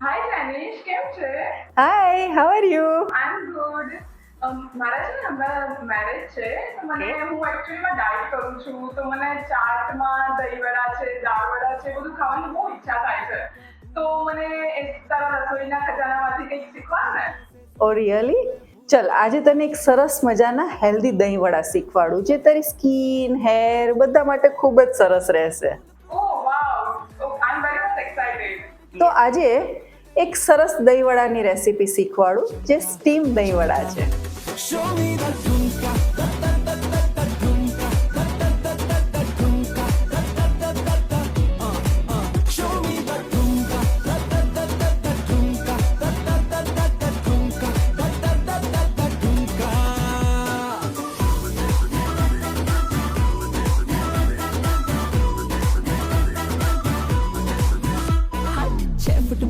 હાય જાનીશ, કેમ છે? Hi, how are you? I am good. મારા છે ને હમણાં મેરેજ છે તો મને હું એકચ્યુઅલીમાં ડાયટ કરું છું તો મને ચાટમાં દહીંવડા છે, દાળવડા છે, બધું ખાવાની બહુ ઈચ્છા થાય છે. તો મને તારા રસોઈના ખજાનામાંથી કંઈક શીખવાડ ને. ઓ રિયલી? ચલ આજે તને એક સરસ મજાના હેલ્ધી દહીંવડા શીખવાડું જે તારી સ્કિન, હેર બધા માટે ખૂબ જ સરસ રહેશે. ઓહ વાવ, આઈ એમ વેરી મચ એક્સાઇટેડ. તો આજે એક સરસ દહીંવડાની રેસીપી શીખવાડું જે સ્ટીમ દહીંવડા છે.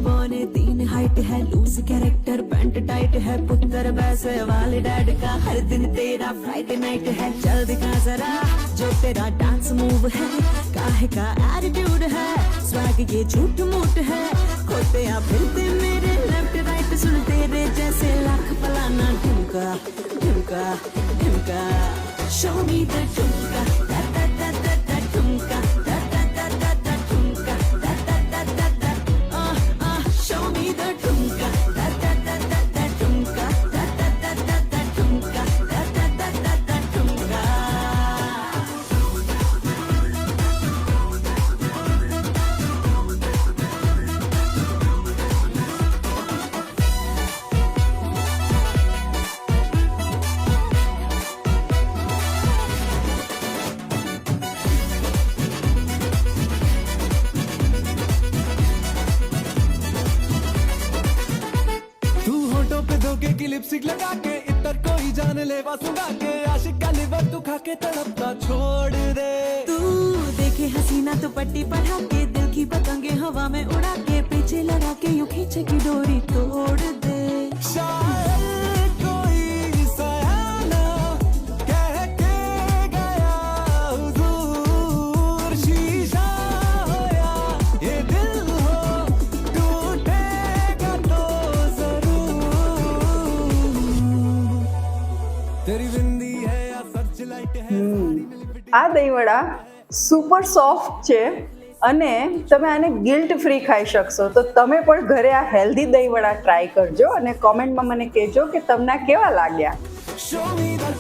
पौने 3 हाइट है, लूज कैरेक्टर, पैंट टाइट है, पुत्र वैसे वाले डैड का, हर दिन तेरा फ्राइडे नाइट है, चल दिखा जरा जो तेरा डांस मूव है, काहे का एटीट्यूड है, स्वैग ये झूठ मूठ है, खोते या फिरते मेरे लेफ्ट राइट, सुन तेरे जैसे लाख फलाना ठुमका ठुमका ठुमका, शो मी द ठुमका दा दा दा दा दा ठुमका दा दा दा दा दा ठुमका दा दा दा दा दा, show me the ठुमका दा दा दा दा दा ठुमका दा दा दा दा दा ठुमका दा दा दा दा दा ठुमका. तू होठों पे धोखे की लिपस्टिक लगा के इतर कोई जान लेवा सुगा के आशिक का लिवर तू खा के तड़पता छोड़ दे. तू देखे हसीना तो पट्टी पढ़ा के, दिल की पतंगे हवा में उड़ा के, पीछे लगा के यूं खींचे की डोरी तोड़ दे. शायर कोई सयाना कह के गया हुजूर, शीशा हो या ये दिल हो टूटेगा तो जरूर. तेरी बिंदी है या सर्च लाइट है. આ દહીંવડા સુપર સોફ્ટ છે અને તમે આને ગિલ્ટ ફ્રી ખાઈ શકશો. તો તમે પણ ઘરે આ હેલ્ધી દહીંવડા ટ્રાય કરજો અને કોમેન્ટમાં મને કહેજો કે તમને આ કેવા લાગ્યા. Show me the